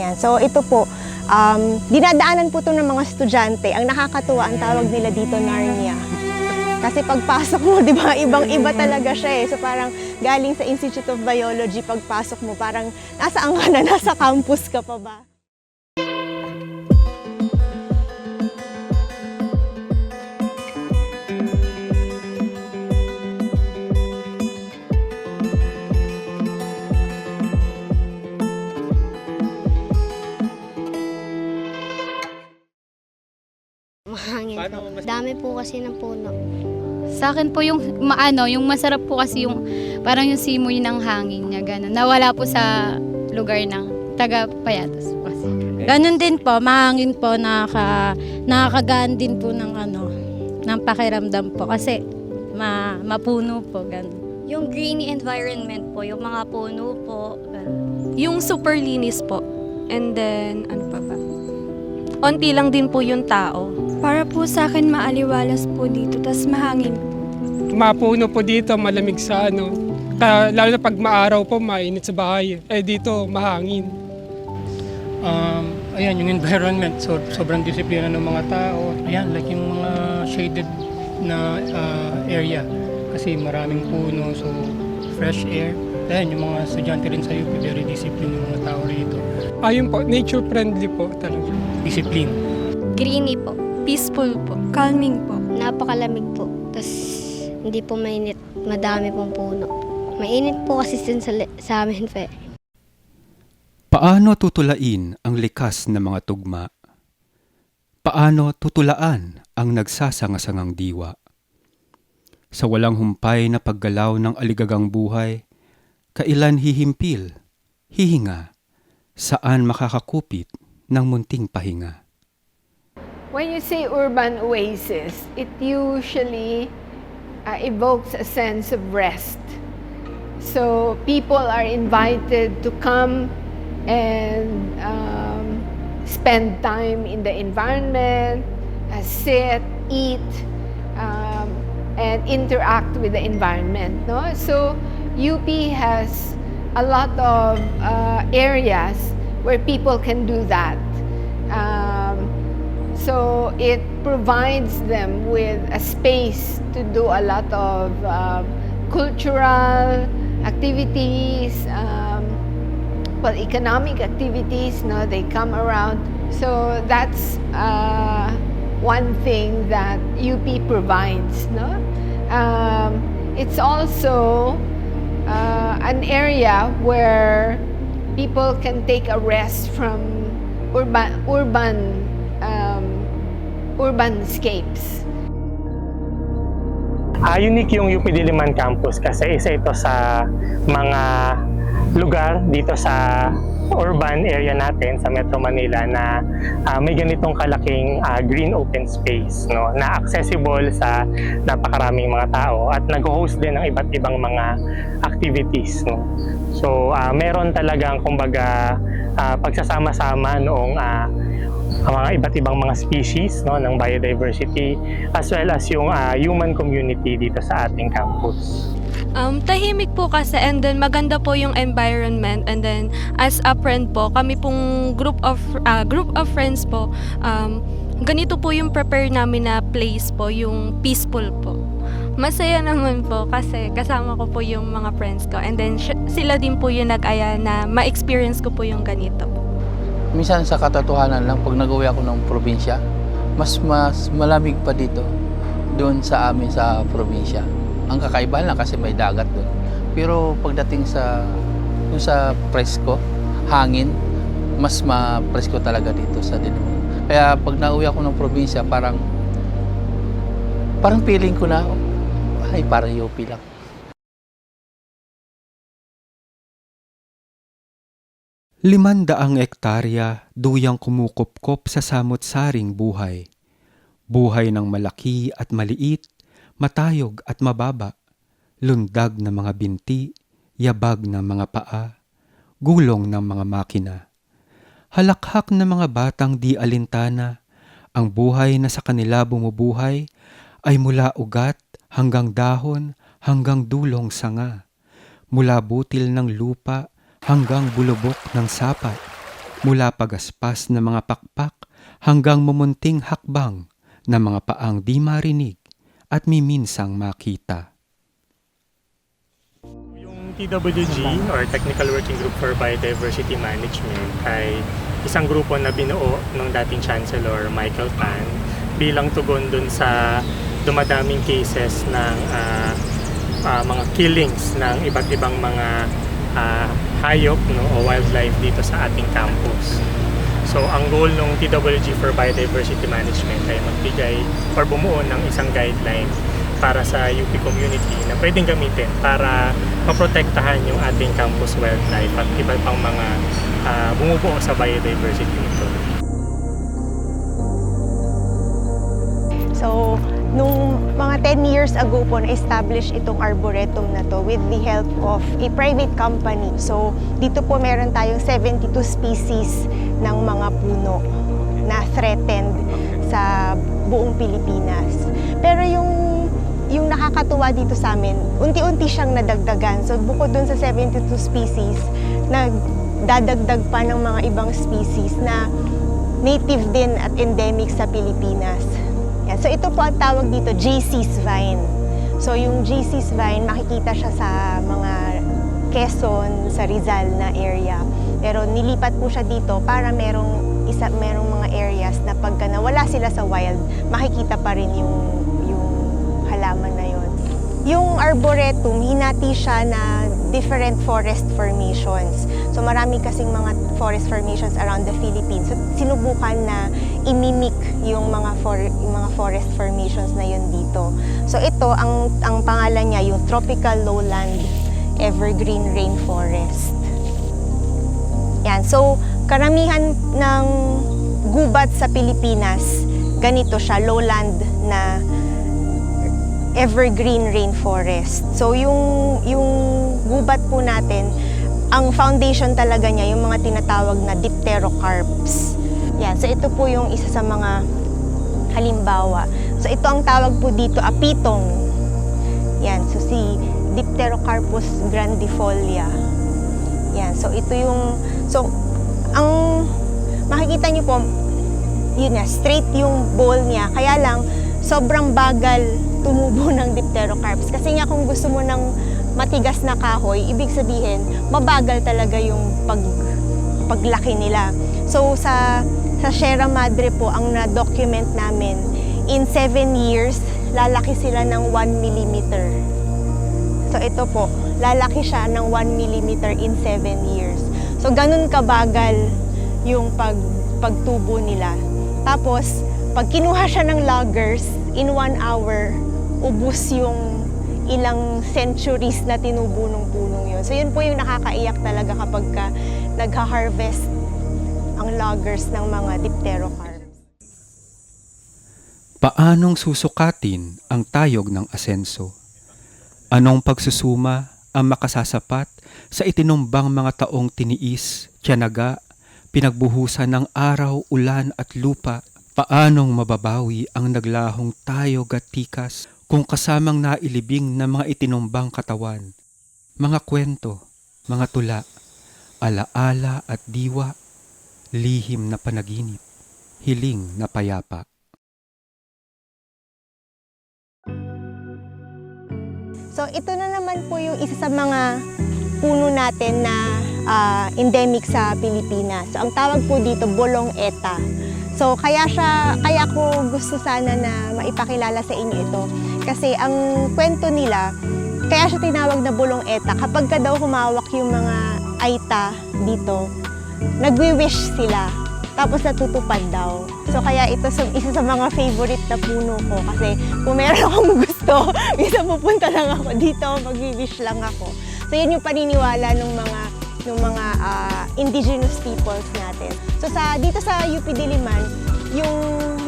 Yan. So ito po, dinadaanan po ito ng mga estudyante. Ang nakakatuwa, ang tawag nila dito Narnia. Kasi pagpasok mo, di ba, ibang-iba talaga siya eh. So parang galing sa Institute of Biology, pagpasok mo, parang nasaan ka na, nasa campus ka pa ba? Mahangin po. Dami po kasi ng puno. Sa akin po yung yung masarap po kasi yung parang yung simoy ng hangin niya, gano'n. Nawala po sa lugar ng taga Payatos po kasi. Ganun din po, mahangin po, nakakagaan din po ng ng pakiramdam po kasi mapuno po, ganun. Yung greeny environment po, yung mga puno po. Ganun. Yung super linis po. And then, ano pa ba? Onti lang din po yung tao. Para po sa akin maaliwalas po dito, tas mahangin po. Mapuno po dito, malamig sa lalo na pag maaraw po, mainit sa bahay. Eh dito, mahangin. Ayan, yung environment, sobrang disiplina ng mga tao. Ayan, like yung mga shaded na area. Kasi maraming puno, so fresh air. Ayan, yung mga estudyante rin sa UP, very disciplined yung mga tao rito. Ayun po, nature friendly po talaga. Discipline. Greeny po. Peaceful po, calming po. Napakalamig po. Tas hindi po mainit. Madami pong puno. Mainit po kasi sa amin pa. Paano tutulain ang likas na mga tugma? Paano tutulaan ang nagsasangasangang diwa? Sa walang humpay na paggalaw ng aligagang buhay, kailan hihimpil, hihinga, saan makakakupit ng munting pahinga? When you say urban oasis, it usually evokes a sense of rest. So people are invited to come and spend time in the environment, sit, eat, and interact with the environment. No? So UP has a lot of areas where people can do that. So it provides them with a space to do a lot of cultural activities, economic activities. No, they come around. So that's one thing that UP provides. No, it's also an area where people can take a rest from urbanscapes. Unique yung UP Diliman Campus kasi isa ito sa mga lugar dito sa urban area natin sa Metro Manila na may ganitong kalaking green open space, no, na accessible sa napakaraming mga tao at nag-host din ng iba't ibang mga activities, no. So meron talagang kumbaga pagsasama-sama noong mga iba't ibang mga species, no, ng biodiversity as well as yung human community dito sa ating campus. Tahimik po kasi, and then maganda po yung environment, and then as a friend po, kami pong group of friends po, ganito po yung prepare namin na place po, yung peaceful po. Masaya naman po kasi kasama ko po yung mga friends ko, and then sila din po yung nag-aya na ma-experience ko po yung ganito po. Minsan sa katotohanan lang, pag nag-uwi ako ng probinsya, mas malamig pa dito doon sa amin sa probinsya. Ang kakaibahan lang kasi may dagat doon. Pero pagdating sa presko, hangin, mas ma-presko talaga dito sa Diliman. Kaya pag nauwi ako ng probinsya, parang feeling ko na, ay parang UP lang. 500 ektarya duyang kumukupkop sa samot-saring buhay. Buhay ng malaki at maliit, matayog at mababa, lundag na mga binti, yabag ng mga paa, gulong ng mga makina. Halakhak na mga batang di alintana, ang buhay na sa kanila bumubuhay ay mula ugat hanggang dahon hanggang dulong sanga, mula butil ng lupa hanggang bulubok ng sapat, mula pagaspas ng mga pakpak hanggang mumunting hakbang na mga paang di marinig at miminsang makita. Yung TWG or Technical Working Group for Biodiversity Management ay isang grupo na binuo ng dating Chancellor Michael Tan bilang tugon dun sa dumadaming cases ng mga killings ng iba't ibang mga hayop o wildlife dito sa ating campus. So ang goal ng TWG for Biodiversity Management ay magbigay or bumuo ng isang guideline para sa UP community na pwedeng gamitin para maprotektahan yung ating campus wildlife at iba pang mga bumubuo sa biodiversity nito. So, nung mga 10 years ago po na-establish itong arboretum na to with the help of a private company. So, dito po meron tayong 72 species ng mga puno na threatened sa buong Pilipinas. Pero yung nakakatuwa dito sa amin, unti-unti siyang nadagdagan. So, bukod dun sa 72 species, nagdadagdag pa ng mga ibang species na native din at endemic sa Pilipinas. So ito po ang tawag dito, JC's Vine. So yung JC's Vine, makikita siya sa mga Quezon, sa Rizal na area. Pero nilipat po siya dito para merong mga areas na pagka nawala sila sa wild, makikita pa rin yung halaman na yon. Yung arboretum, hinati siya na different forest formations. So marami kasing mga forest formations around the Philippines. So sinubukan na imimik yung mga forest formations na yun dito. So ito, ang pangalan niya, yung Tropical Lowland Evergreen Rainforest. Yan. So karamihan ng gubat sa Pilipinas, ganito siya, lowland na evergreen rainforest. So yung gubat po natin, ang foundation talaga niya, yung mga tinatawag na dipterocarps. Yan, so ito po yung isa sa mga halimbawa. So ito ang tawag po dito, apitong. Yan, so si Dipterocarpus grandifolia. Yan, so ito yung, so ang makikita niyo po, yun na, straight yung bowl niya. Kaya lang, sobrang bagal tumubo ng dipterocarps. Kasi nga kung gusto mo ng matigas na kahoy, ibig sabihin, mabagal talaga yung paglaki nila. So sa Sierra Madre po, ang na-document namin, in 7 years, lalaki sila ng 1 millimeter. So ito po, lalaki siya ng 1 millimeter in 7 years. So ganun kabagal yung pagtubo nila. Tapos, pag kinuha siya ng loggers, in 1 hour, ubus yung ilang centuries na tinubo ng punong yun. So yun po yung nakakaiyak talaga kapag nagha-harvest ang loggers ng mga dipterocarps. Paanong susukatin ang tayog ng asenso? Anong pagsusuma ang makasasapat sa itinumbang mga taong tiniis, tiyaga, pinagbuhusan ng araw, ulan at lupa? Paanong mababawi ang naglahong tayog at tikas kung kasamang nailibing ng mga itinumbang katawan, mga kwento, mga tula, alaala at diwa, lihim na panaginip, hiling na payapa. So ito na naman po yung isa sa mga puno natin na endemic sa Pilipinas. So ang tawag po dito, bolong eta. So kaya ko gusto sana na maipakilala sa inyo ito. Kasi ang kwento nila, kaya siya tinawag na bolong eta. Kapag ka daw humawak yung mga aita dito, nagwi-wish sila. Tapos natutupad daw. So kaya ito isa sa mga favorite na puno ko. Kasi kung meron akong gusto, minsan pupunta lang ako dito, magwi-wish lang ako. So yun yung paniniwala ng mga indigenous peoples natin. So dito sa UP Diliman,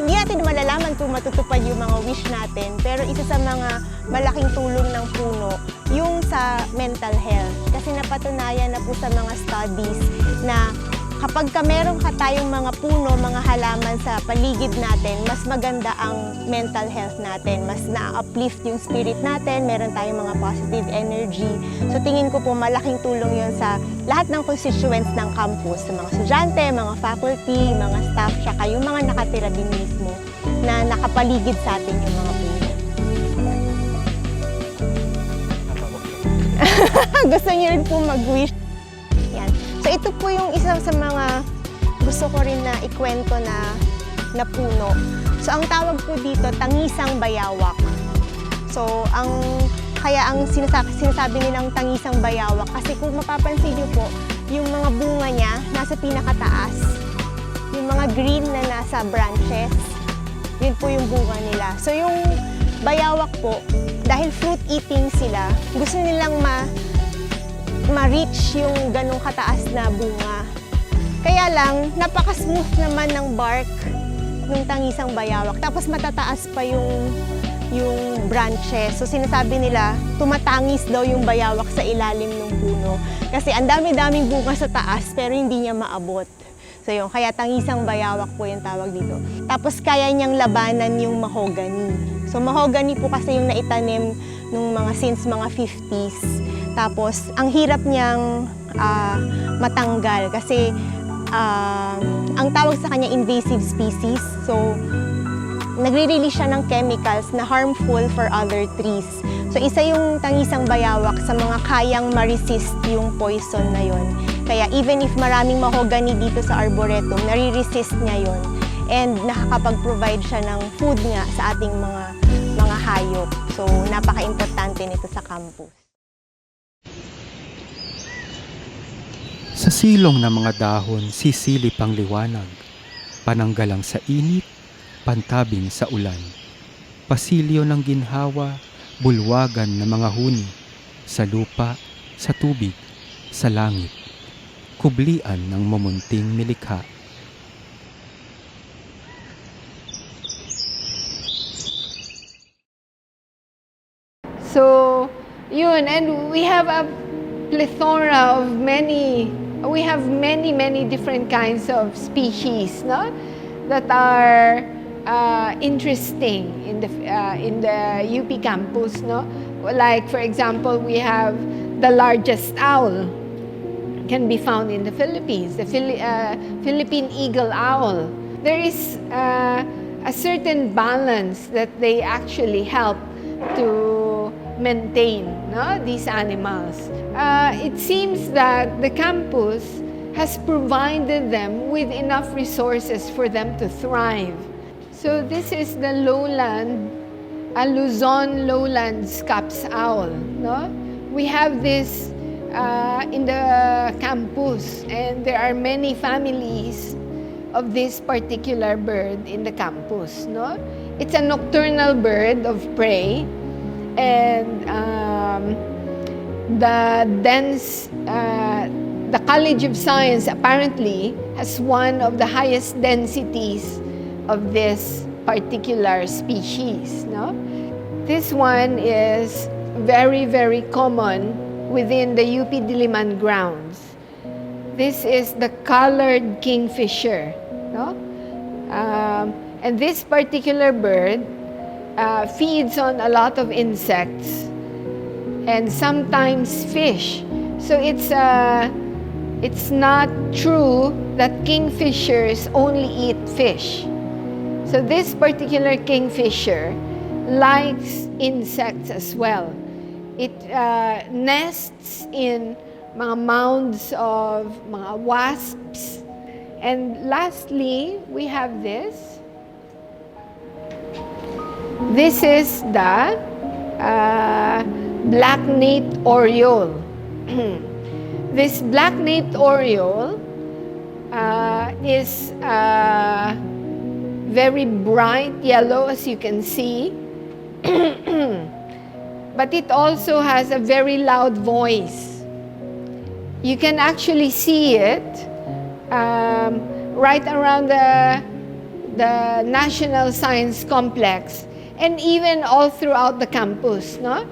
hindi natin malalaman kung matutupad yung mga wish natin, pero isa sa mga malaking tulong ng puno, yung sa mental health. Kasi napatunayan na po sa mga studies na kapag meron tayong mga puno, mga halaman sa paligid natin, mas maganda ang mental health natin. Mas na-uplift yung spirit natin, meron tayong mga positive energy. So tingin ko po malaking tulong yun sa lahat ng constituents ng campus, sa mga estudyante, mga faculty, mga staff, tsaka yung mga nakatira din mismo na nakapaligid sa atin yung mga puno. Gusto niyo rin po mag-wish. Yan. So ito po yung isa sa mga gusto ko rin na ikwento na puno. So ang tawag po dito, tangisang bayawak. So kaya ang sinasabi nilang tangisang bayawak kasi kung mapapansin niyo po, yung mga bunga niya nasa pinakataas. Yung mga green na nasa branches, yun po yung bunga nila. So yung bayawak po, dahil fruit eating sila, gusto nilang ma-reach yung ganong kataas na bunga. Kaya lang, napaka-smooth naman ng bark ng tangisang bayawak. Tapos matataas pa yung branches. So sinasabi nila, tumatangis daw yung bayawak sa ilalim ng puno. Kasi ang dami-daming bunga sa taas, pero hindi niya maabot. So yun, kaya tangisang bayawak po yung tawag dito. Tapos kaya niyang labanan yung mahogany. So mahogany po kasi yung naitanim nung since mga 50s. Tapos ang hirap niyang matanggal kasi ang tawag sa kanya invasive species. So nagre-release siya ng chemicals na harmful for other trees. So isa yung tangisang bayawak sa mga kayang ma-resist yung poison na yon. Kaya even if maraming mahogany dito sa arboretum, nare-resist niya yon. And nakakapag-provide siya ng food nga sa ating mga hayop. So napaka-importante nito sa campus. Sa silong ng mga dahon, sisilip ang liwanag, pananggalang sa init, pantabing sa ulan. Pasilyo ng ginhawa, bulwagan ng mga huni, sa lupa, sa tubig, sa langit. Kublian ng mumunting nilikha. So, yun, and we have a plethora of many different kinds of species, no? That are interesting in the UP campus, no? Like, for example, we have the largest owl can be found in the Philippines, the Philippine eagle owl. There is a certain balance that they actually help to maintain, no, these animals. It seems that the campus has provided them with enough resources for them to thrive. So this is the Luzon lowland scaps owl. No? We have this in the campus, and there are many families of this particular bird in the campus. No? It's a nocturnal bird of prey, and the College of Science apparently has one of the highest densities of this particular species. No? This one is very, very common within the UP Diliman grounds. This is the colored kingfisher. No? And this particular bird feeds on a lot of insects and sometimes fish. So it's not true that kingfishers only eat fish. So this particular kingfisher likes insects as well. It nests in mga mounds of mga wasps. And lastly, we have this. This is the black-naped oriole. This black-naped oriole is very bright yellow, as you can see. But it also has a very loud voice. You can actually see it right around the National Science Complex, and even all throughout the campus, no?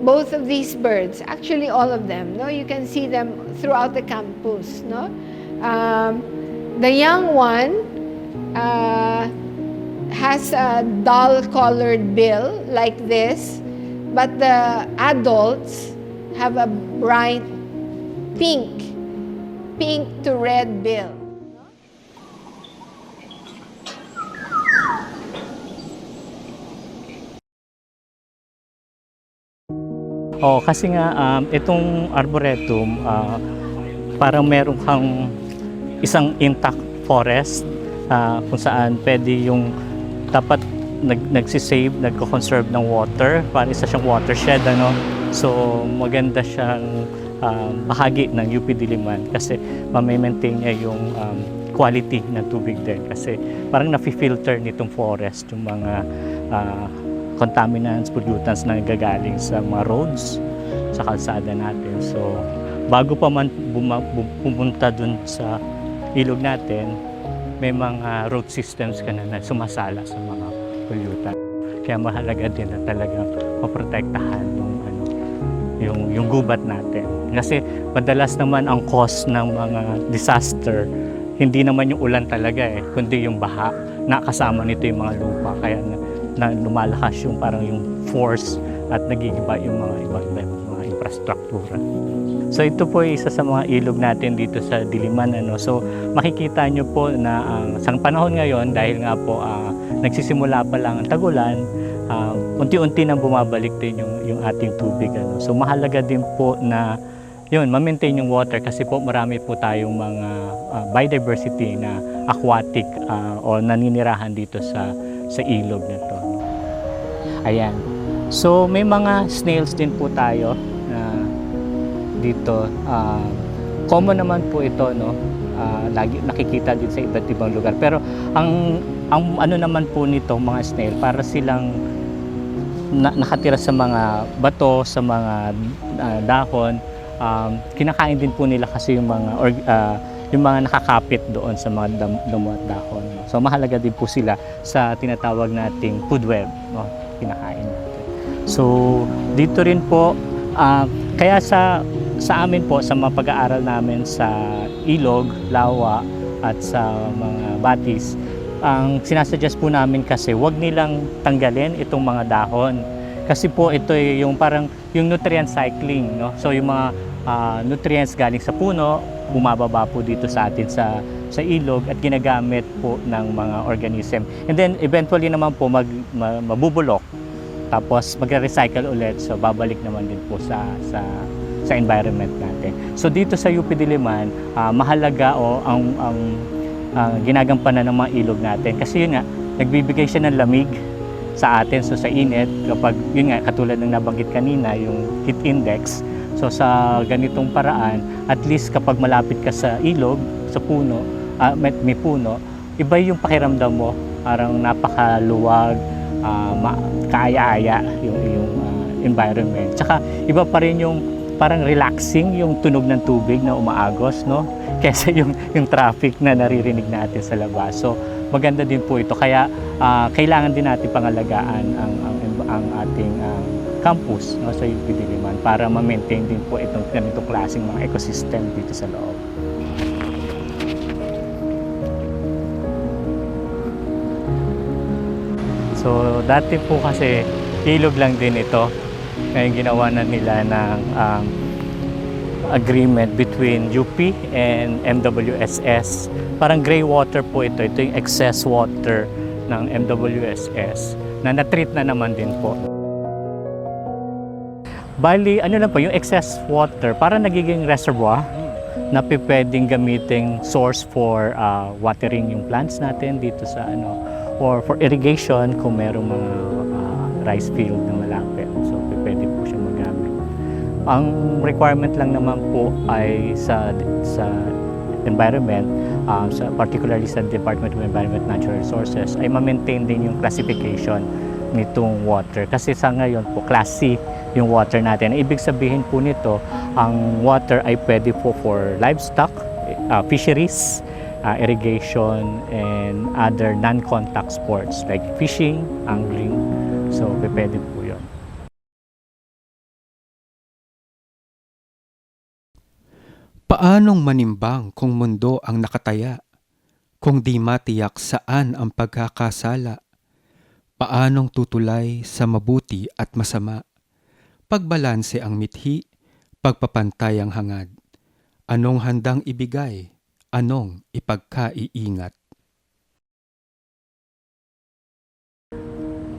Both of these birds, actually all of them, no? You can see them throughout the campus, no? The young one has a dull-colored bill like this, but the adults have a bright pink to red bill. Oh, kasi nga itong arboretum parang meron kang isang intact forest kung saan pwede yung dapat nagsisave, nagko-conserve ng water, para isa siyang watershed, ano. So maganda siyang bahagi ng UP Diliman kasi ma-maintain niya yung quality ng tubig din kasi parang nafi-filter nitong forest yung mga contaminants, pollutants na gagaling sa mga roads, sa kalsada natin. So, bago pa man pumunta dun sa ilog natin, may mga road systems ka na sumasala sa mga pollutant. Kaya mahalaga din na talagang maprotektahan yung gubat natin. Kasi madalas naman ang cause ng mga disaster, hindi naman yung ulan talaga kundi yung baha. Nakasama nito yung mga lupa. Kaya na lumalakas yung parang yung force at nagigiba yung mga mga infrastruktura. So ito po ay isa sa mga ilog natin dito sa Diliman, ano. So makikita nyo po na sa panahon ngayon, dahil nga po nagsisimula pa lang ang tagulan, unti-unti nang bumabalik din yung ating tubig, ano. So mahalaga din po na yun, ma-maintain yung water kasi po marami po tayong mga biodiversity na aquatic o naninirahan dito sa ilog na to. Ayan. So may mga snails din po tayo dito. Common naman po ito, no. Lagi nakikita din sa iba't ibang lugar. Pero ang ano naman po nito, mga snail, para silang nakatira sa mga bato, sa mga dahon. Kinakain din po nila kasi yung mga nakakapit doon sa mga damo at dahon. So mahalaga din po sila sa tinatawag nating food web, no? Kinakain natin. So dito rin po, kaya sa amin po, sa mga pag-aaral namin sa ilog, lawa at sa mga batis, ang sinasuggest po namin kasi wag nilang tanggalin itong mga dahon. Kasi po ito yung parang yung nutrient cycling, no? So yung mga nutrients galing sa puno, bumababa po dito sa atin sa ilog at ginagamit po ng mga organism. And then eventually naman po mabubulok, tapos magre-recycle ulit, so babalik naman din po sa environment natin. So dito sa UP Diliman, mahalaga ang ginagampanan ng mga ilog natin kasi yun nga, nagbibigay siya ng lamig sa atin, so sa init, kapag yun nga, katulad ng nabanggit kanina, yung heat index. So sa ganitong paraan, at least kapag malapit ka sa ilog, sa puno, may puno, iba yung pakiramdam mo, parang napakaluwag, kaaya-aya yung environment. Tsaka iba pa rin yung parang relaxing yung tunog ng tubig na umaagos, no? Kesa yung traffic na naririnig natin sa labas. So maganda din po ito. Kaya kailangan din natin pangalagaan ang ating campus, no, sa UP Diliman para ma-maintain din po itong ganitong klaseng mga ecosystem dito sa loob. So dati po kasi ilog lang din ito. Ngayon ginawa na nila ng agreement between UP and MWSS. Parang gray water po ito. Ito yung excess water ng MWSS na na-treat na naman din po. Bali, ano lang po, yung excess water, parang nagiging reservoir na pwedeng gamiting source for watering yung plants natin dito sa or for irrigation kung merong mga rice field na malapit. So, pwede po siya magamit. Ang requirement lang naman po ay sa environment, particularly sa Department of Environment and Natural Resources, ay ma-maintain din yung classification nitong water. Kasi sa ngayon po, Class C yung water natin. Ibig sabihin po nito, ang water ay pwede po for livestock, fisheries, irrigation, and other non-contact sports like fishing, angling. So, pwede po yun. Paanong manimbang kung mundo ang nakataya? Kung di matiyak saan ang pagkakasala? Paanong tutulay sa mabuti at masama? Pagbalanse ang mithi, pagpapantay ang hangad. Anong handang ibigay? Anong ipagkaiingat?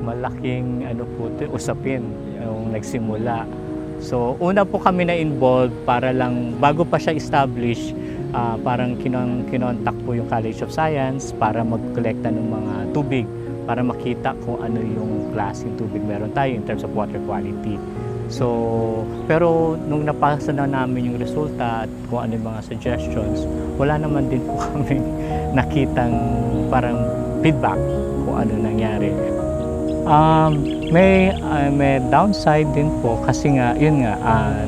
Malaking usapin yung nagsimula. So una po kami na involved para lang bago pa siya establish, parang kinontak po yung College of Science para mag-collecta ng mga tubig para makita kung ano yung klaseng tubig meron tayo in terms of water quality. So, pero nung napasa na namin yung resulta at kung ano yung mga suggestions, wala naman din po kami nakitang parang feedback kung ano nangyari. May downside din po kasi nga, yun nga,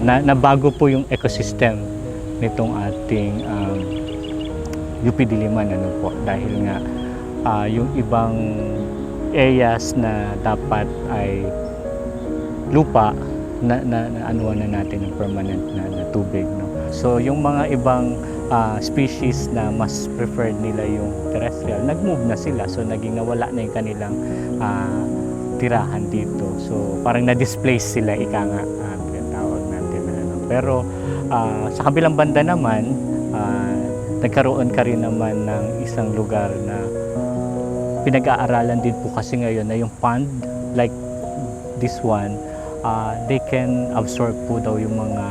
nabago po yung ecosystem nitong ating UP Diliman, po, dahil nga yung ibang areas na dapat ay lupa na anuan na natin ng permanent na tubig, no? So yung mga ibang species na mas preferred nila yung terrestrial, nag-move na sila, so naging nawala na yung kanilang tirahan dito. So parang na-displace sila, ika nga, tawag natin na, ano. Pero sa kabilang banda naman, nagkaroon ka rin naman ng isang lugar na pinag-aaralan din po kasi ngayon na yung pond like this one, they can absorb po daw yung mga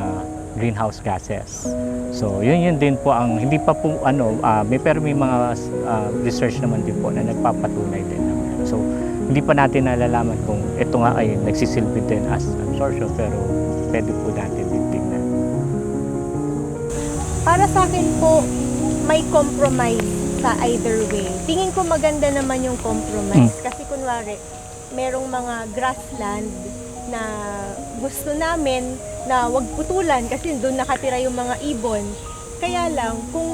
greenhouse gases. So yun din po ang hindi pa po may mga research naman din po na nagpapatunay din naman. So hindi pa natin nalalaman kung ito nga ay nagsisilbi din as absorption, pero pwede po natin din tingnan. Para sa akin po, may compromise sa either way. Tingin ko maganda naman yung compromise kasi kunwari, merong mga grassland na gusto namin na wag putulan kasi doon nakatira yung mga ibon. Kaya lang, kung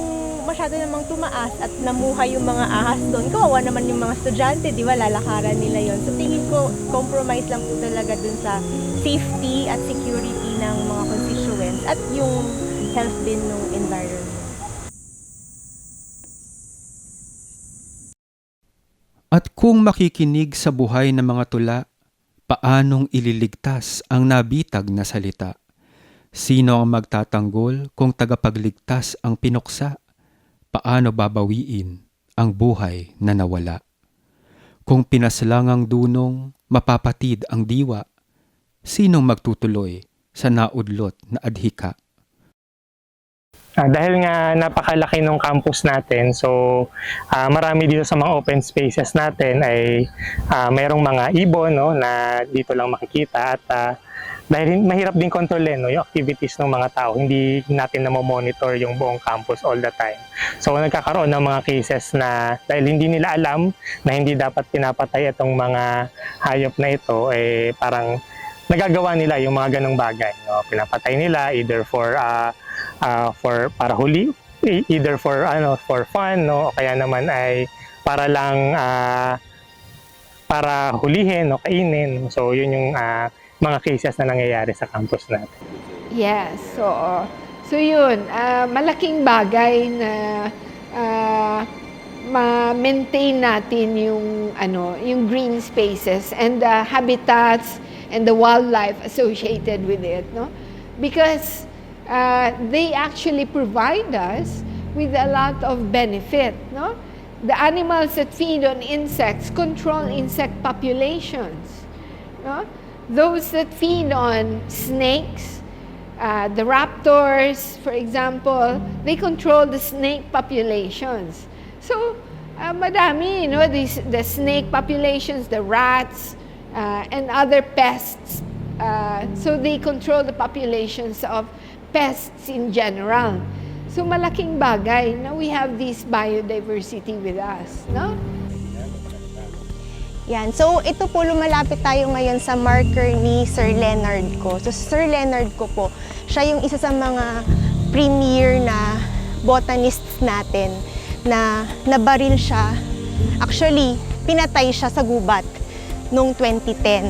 masyado namang tumaas at namuhay yung mga ahas doon, kawawa naman yung mga estudyante, di ba, lalakaran nila yon. So tingin ko, compromise lang po talaga dun sa safety at security ng mga constituents at yung health din ng environment. At kung makikinig sa buhay ng mga tula, paanong ililigtas ang nabitag na salita? Sino ang magtatanggol kung tagapagligtas ang pinuksa? Paano babawiin ang buhay na nawala? Kung pinaslangang dunong, mapapatid ang diwa, sinong magtutuloy sa naudlot na adhika? Dahil nga napakalaki ng campus natin, so marami dito sa mga open spaces natin ay mayroong mga ibon, no, na dito lang makikita, at dahil mahirap din kontrolin, no, yung activities ng mga tao, hindi natin monitor yung buong campus all the time. So nagkakaroon ng mga cases na dahil hindi nila alam na hindi dapat pinapatay itong mga hayop na ito, parang nagagawa nila yung mga ganong bagay, no? Pinapatay nila either for para huli, either for fun, no, o kaya naman ay para lang para hulihin o kainin. So yun yung mga cases na nangyayari sa campus natin. Yes, so yun, malaking bagay na ma-maintain natin yung green spaces and the habitats and the wildlife associated with it, no? Because they actually provide us with a lot of benefit, no? The animals that feed on insects control insect populations, no? Those that feed on snakes, the raptors, for example, they control the snake populations. So, madami, the snake populations, the rats, and other pests. So they control the populations of pests in general. So malaking bagay na we have this biodiversity with us, no? Yan. So, ito po, lumalapit tayo ngayon sa marker ni Sir Leonard ko. So, Sir Leonard ko po, siya yung isa sa mga premier na botanists natin na nabaril siya. Actually, pinatay siya sa gubat noong 2010.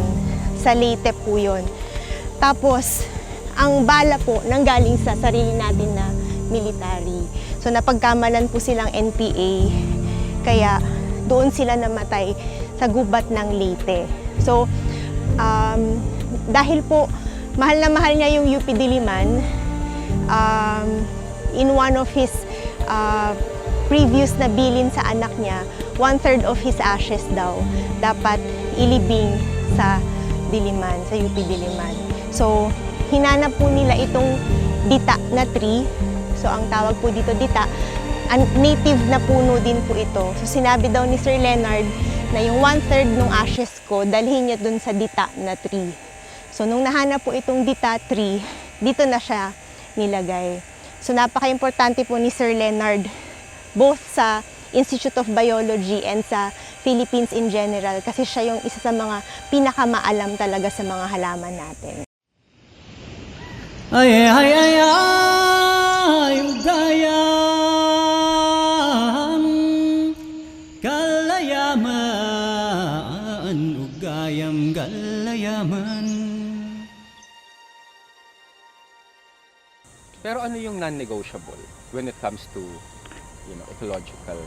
Sa Leyte po yun. Tapos, ang bala po nanggaling sa sarili natin na military. So napagkamalan po silang NPA, kaya doon sila namatay sa gubat ng Leyte. So dahil po mahal na mahal niya yung UP Diliman, in one of his previous na bilin sa anak niya, 1/3 of his ashes daw dapat ilibing sa Diliman, sa UP Diliman. So, hinanap po nila itong dita na tree. So, ang tawag po dito dita, native na puno din po ito. So, sinabi daw ni Sir Leonard na yung 1/3 ng ashes ko, dalhin niya dun sa dita na tree. So, nung nahanap po itong dita tree, dito na siya nilagay. So, napaka-importante po ni Sir Leonard both sa Institute of Biology and sa Philippines in general kasi siya yung isa sa mga pinakamaalam talaga sa mga halaman natin. Ay, ay, ay, ay, ugayam, kalayaman, ugayam, kalayaman. Pero ano yung non-negotiable when it comes to ecological?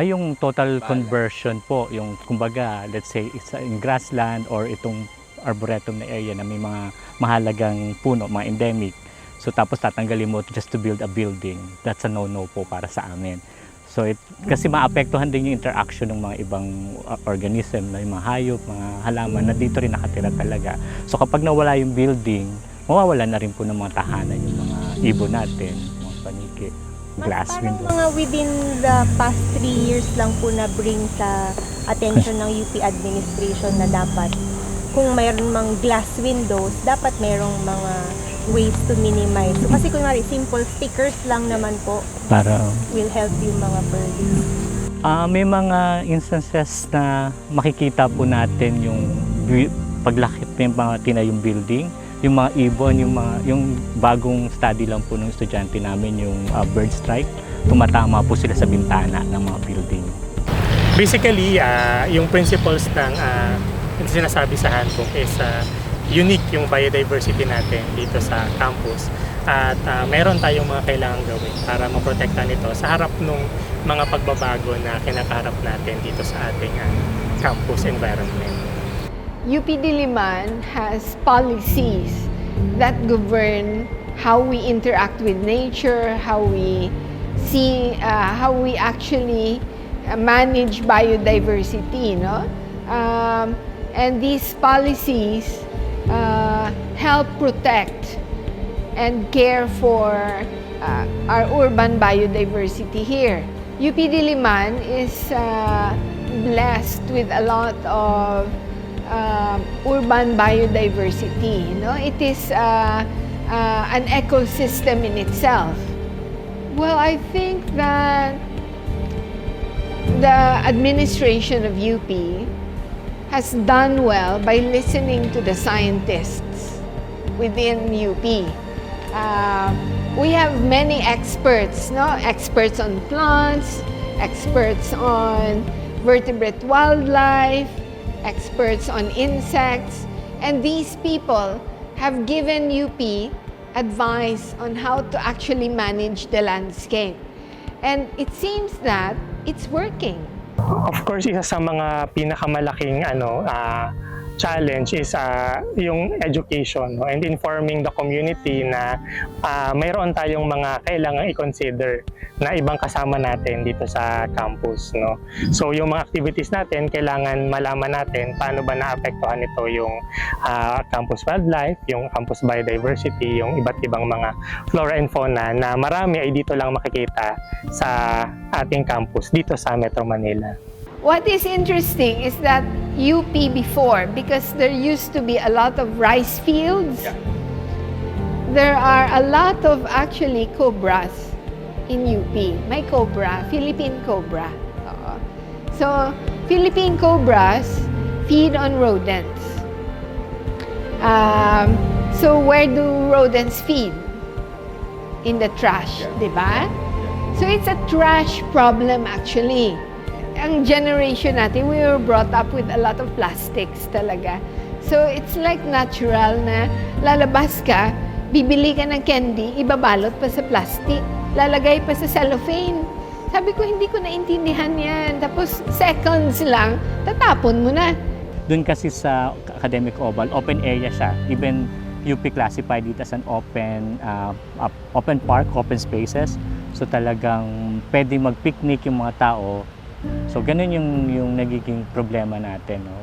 Yung total conversion po, yung kumbaga, let's say, it's in grassland or itong arboretum na area na may mga mahalagang puno, mga endemic. So tapos tatanggalin mo just to build a building. That's a no-no po para sa amin. So kasi maapektuhan din yung interaction ng mga ibang organism, yung mga hayop, mga halaman na dito rin nakatira talaga. So kapag nawala yung building, mawawala na rin po ng mga tahanan yung mga ibon natin, mga paniki, glass windows. Mga within the past 3 years lang po na bring sa attention ng UP administration na dapat kung mayroon mang glass windows, dapat mayroong mga ways to minimize. So, kasi kunwari, simple stickers lang naman po para will help yung mga birds. May mga instances na makikita po natin yung paglakip ng mga tinayong building, yung mga ibon, yung bagong study lang po ng estudyante namin, yung bird strike, tumatama po sila sa bintana ng mga building. Basically, yung principles ng sinasabi sa handbook is unique yung biodiversity natin dito sa campus at meron tayong mga kailangang gawin para maprotektahan ito sa harap ng mga pagbabago na kinakaharap natin dito sa ating campus environment. UP Diliman has policies that govern how we interact with nature, how we see, how we actually manage biodiversity, no? And these policies help protect and care for our urban biodiversity here. UP Diliman is blessed with a lot of urban biodiversity. No? It is an ecosystem in itself. Well, I think that the administration of UP has done well by listening to the scientists within UP. We have many experts, no? Experts on plants, experts on vertebrate wildlife, experts on insects, and these people have given UP advice on how to actually manage the landscape. And it seems that it's working. Of course, isa sa mga pinakamalaking challenge is yung education, no? And informing the community na mayroon tayong mga kailangang i-consider na ibang kasama natin dito sa campus, no? So yung mga activities natin, kailangan malaman natin paano ba naapektuhan ito yung campus wildlife, yung campus biodiversity, yung iba't ibang mga flora and fauna na marami ay dito lang makikita sa ating campus dito sa Metro Manila. What is interesting is that UP before, because there used to be a lot of rice fields, there are a lot of actually cobras in UP. May cobra, Philippine cobra. So, Philippine cobras feed on rodents. So, where do rodents feed? In the trash, di ba? So, it's a trash problem actually. Ang generation natin, we were brought up with a lot of plastics talaga. So, it's like natural na lalabas ka, bibili ka ng candy, ibabalot pa sa plastic, lalagay pa sa cellophane. Sabi ko, hindi ko naintindihan yan. Tapos seconds lang, tatapon mo na. Doon kasi sa Academic Oval, open area siya. Even UP classified it as an open park, open spaces. So talagang pwede mag-picnic yung mga tao. So ganun yung nagiging problema natin, no?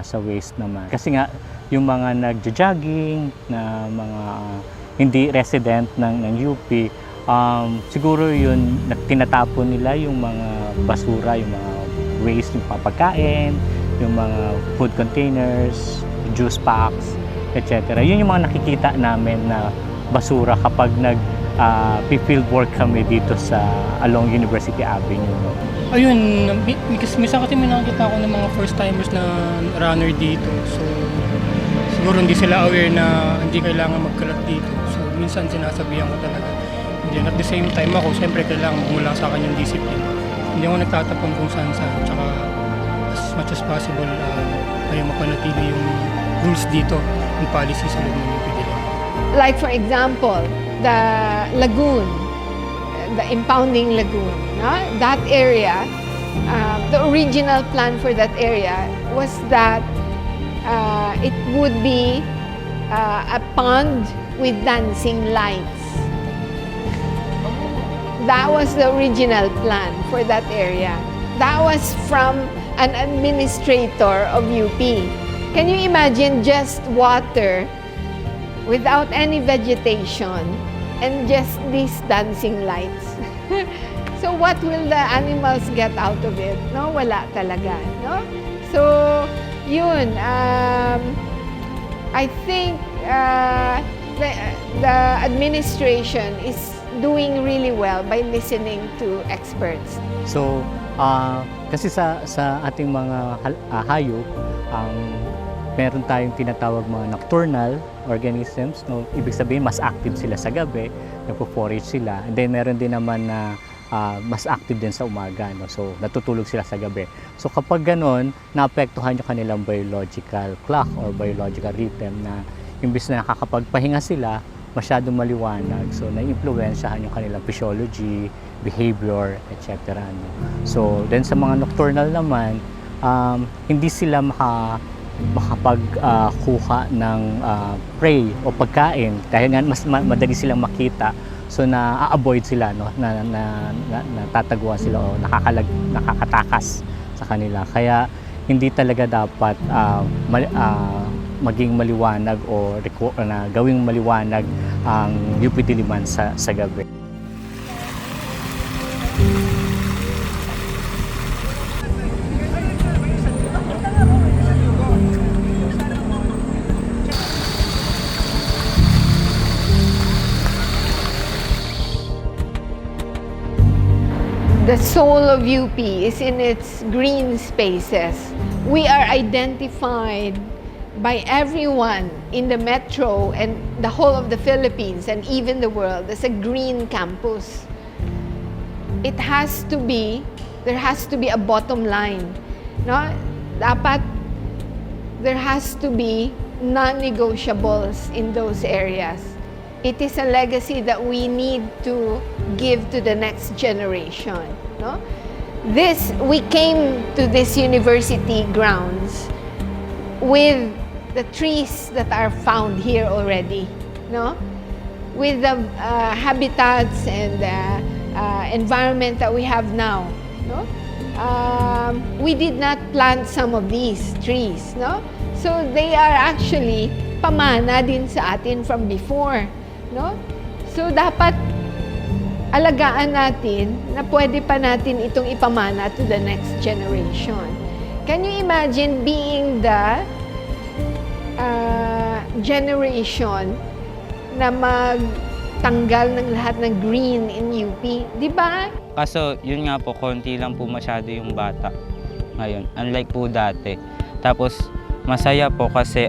Sa waste naman. Kasi nga, yung mga nagja-jogging, na mga hindi resident ng UP, siguro yun, tinatapon nila yung mga basura, yung mga waste, yung papagkain, yung mga food containers, juice packs, etc. Yun yung mga nakikita namin na basura kapag field work kami dito sa along University Avenue. Ayun, minsan kasi may nakakita ako ng mga first-timers na runner dito. So, siguro hindi sila aware na hindi kailangan magkalat dito. So, minsan sinasabihan ko talaga. And at the same time ako, siyempre kailangan magmula sa akin yung discipline. Hindi ako nagtatapon kung saan-saan. Tsaka, as much as possible, ay mapanatili yung rules dito, yung policy sa loob ng UPDL. Like for example, the lagoon, the impounding lagoon, no? That area, the original plan for that area was that it would be a pond with dancing lights. That was the original plan for that area. That was from an administrator of UP. Can you imagine just water without any vegetation and just these dancing lights? So what will the animals get out of it? No, wala talaga, no? So yun, I think the administration is doing really well by listening to experts. So, kasi sa ating mga hayop, meron tayong tinatawag mga nocturnal organisms, no? Ibig sabihin mas active sila sa gabi, nagpo-forage sila. And then meron din naman na mas active din sa umaga, no? So natutulog sila sa gabi. So kapag ganon, naapektuhan yung kanilang biological clock or biological rhythm na imbis na nakakapagpahinga sila, masyadong maliwanag. So na-influensyahan yung kanilang physiology, behavior, etc. No? So then sa mga nocturnal naman, hindi sila makapagkuha ng prey o pagkain dahil nga mas madali silang makita, so na-avoid sila, no? na natataguan sila o nakakatakas sa kanila. Kaya hindi talaga dapat maging maliwanag o na gawing maliwanag ang UP Diliman sa gabi. The soul of UP is in its green spaces. We are identified by everyone in the metro and the whole of the Philippines and even the world as a green campus. It has to be, there has to be a bottom line. No? Dapat there has to be non-negotiables in those areas. It is a legacy that we need to give to the next generation. No? We came to this university grounds with the trees that are found here already, no? With the habitats and the environment that we have now, no? We did not plant some of these trees, no? So they are actually pamana din sa atin from before, no? So dapat alagaan natin na pwede pa natin itong ipamana to the next generation. Can you imagine being the generation na magtanggal ng lahat ng green in UP? Di ba? Kaso yun nga po, konti lang po masyado yung bata ngayon. Unlike po dati. Tapos masaya po kasi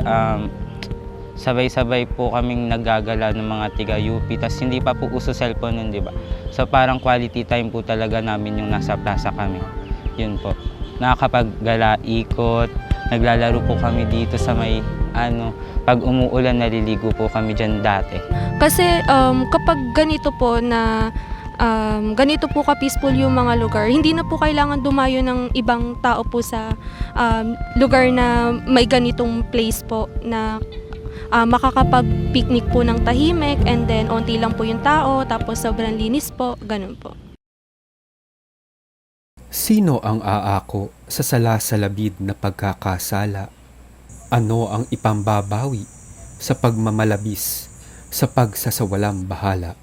sabay-sabay po kaming naggagala ng mga tiga-UP. Tapos hindi pa po uso cellphone nun, di ba? So parang quality time po talaga namin yung nasa plaza kami. Yun po. Nakakapaggala, ikot, Naglalaro po kami dito sa may pag umuulan naliligo po kami dyan dati. Kasi kapag ganito po na ganito po ka-peaceful yung mga lugar, hindi na po kailangan dumayo ng ibang tao po sa lugar na may ganitong place po na makakapag-picnic po ng tahimik, and then onti lang po yung tao, tapos sobrang linis po, ganun po. Sino ang aako sa salasalabid na pagkakasala? Ano ang ipambabawi sa pagmamalabis sa pagsasawalang bahala?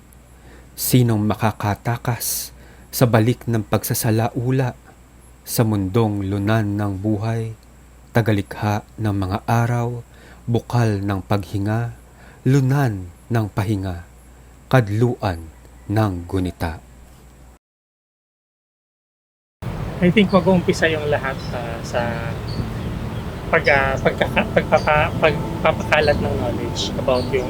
Sinong makakatakas sa balik ng pagsasalaula sa mundong lunan ng buhay, tagalikha ng mga araw, bukal ng paghinga, lunan ng pahinga, kadluan ng gunita? I think mag-uumpisa yung lahat sa pagpapakalat ng knowledge about yung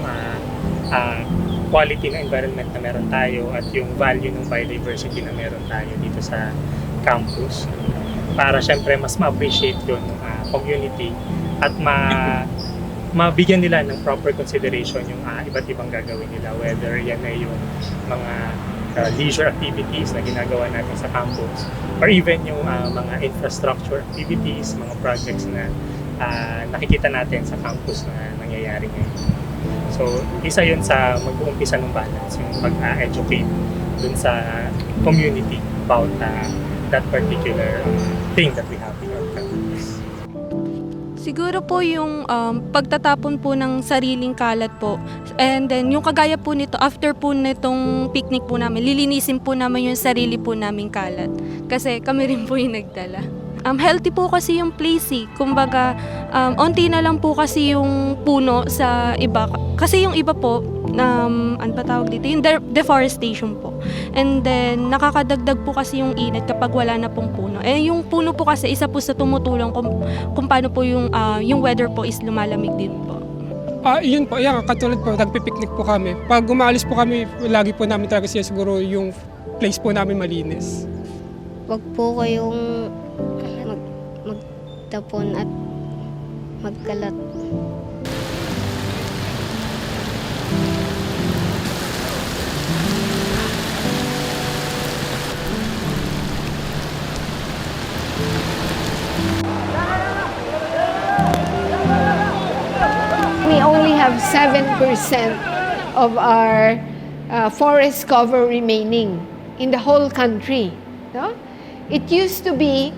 quality ng environment na meron tayo at yung value ng biodiversity na meron tayo dito sa campus. Para syempre mas ma-appreciate yun ng community at mabigyan nila ng proper consideration yung iba't ibang gagawin nila, whether yan ay yung mga leisure activities na ginagawa natin sa campus or even yung mga infrastructure activities, mga projects na nakikita natin sa campus na nangyayari ngayon. So, isa yun sa mag-uumpisa ng balance, yung pag-educate dun sa community about that particular thing that we have in our campus. Siguro po yung pagtatapon po ng sariling kalat po. And then yung kagaya po nito, after po nitong picnic po namin, lilinisin po namin yung sarili po naming kalat. Kasi kami rin po yung nagdala. Healthy po kasi yung place eh. Kumbaga, onti na lang po kasi yung puno sa iba. Kasi yung iba po, ano ba tawag dito? Yung deforestation po. And then, nakakadagdag po kasi yung init kapag wala na pong puno. Eh, yung puno po kasi, isa po sa tumutulong kung paano po yung weather po is lumalamig din po. Yun po, katulad po, nagpipiknik po kami. Pag umalis po kami, lagi po namin talaga siya siguro yung place po namin malinis. Huwag po kayong magtapon at magkalat. We only have 7% of our forest cover remaining in the whole country. No? It used to be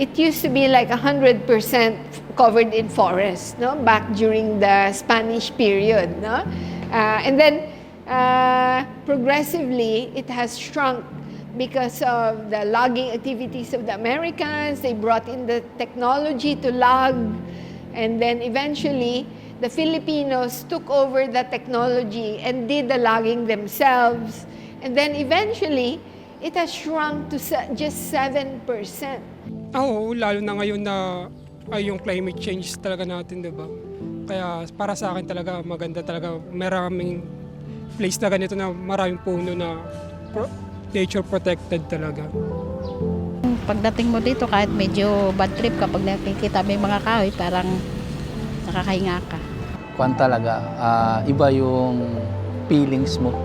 it used to be like 100% covered in forest, no? Back during the Spanish period, no? And then progressively it has shrunk because of the logging activities of the Americans. They brought in the technology to log, and then eventually the Filipinos took over the technology and did the logging themselves. And then eventually, it has shrunk to just 7%. Oo, lalo na ngayon na yung climate change talaga natin, di ba? Kaya para sa akin talaga, maganda talaga. Maraming place na ganito na maraming puno na nature protected talaga. Pagdating mo dito, kahit medyo bad trip kapag nakikita may mga kahoy, parang nakakahinga ka. Kwan talaga, iba yung feelings mo.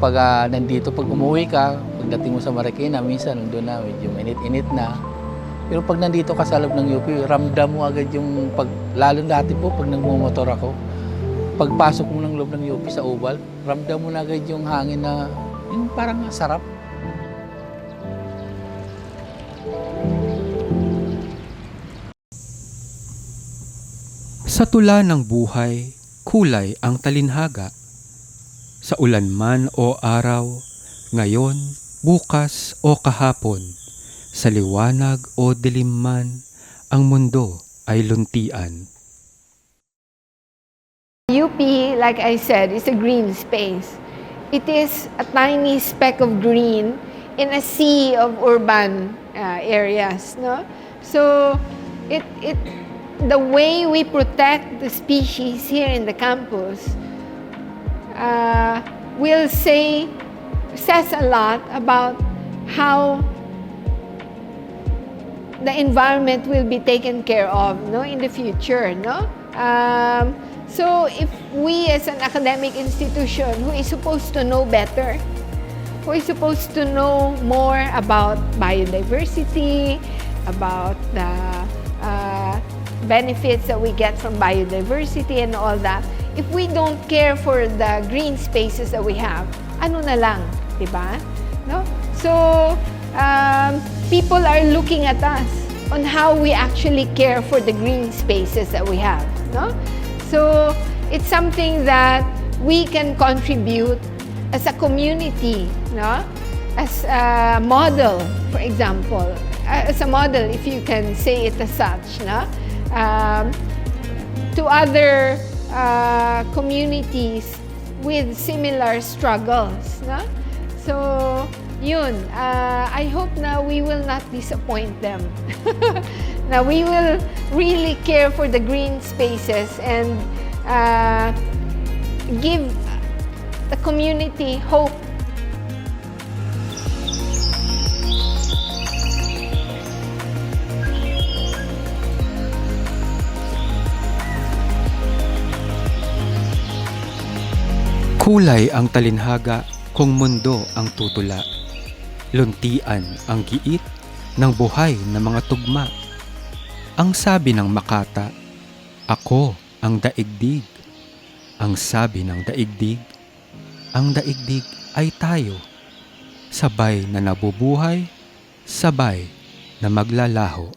Pag nandito, pag umuwi ka, pagdating mo sa Marikina, minsan nandun na, medyo init-init na. Pero pag nandito ka sa loob ng UP, ramdam mo agad yung, lalo dati po, pag nagmumotor ako, pagpasok mo ng loob ng UP sa Ubal, ramdam mo na agad yung hangin na, yung parang sarap. Sa tula ng buhay, kulay ang talinhaga. Sa ulan man o araw, ngayon, bukas o kahapon, sa liwanag o dilim man, ang mundo ay luntian. UP, like I said, is a green space. It is a tiny speck of green in a sea of urban areas. No? So, the way we protect the species here in the campus says a lot about how the environment will be taken care of, no, in the future, no? So if we as an academic institution who is supposed to know better, who is supposed to know more about biodiversity, about the benefits that we get from biodiversity and all that, if we don't care for the green spaces that we have, ano na lang, di ba? No? So, people are looking at us on how we actually care for the green spaces that we have, no? So, it's something that we can contribute as a community, no? As a model, for example. As a model, if you can say it as such, no? To other communities with similar struggles, no? So, yun, I hope na we will not disappoint them. Now we will really care for the green spaces and give the community hope. Kulay ang talinhaga kung mundo ang tutula. Luntian ang giit ng buhay na mga tugma. Ang sabi ng Makata, ako ang daigdig. Ang sabi ng daigdig, ang daigdig ay tayo. Sabay na nabubuhay, sabay na maglalaho.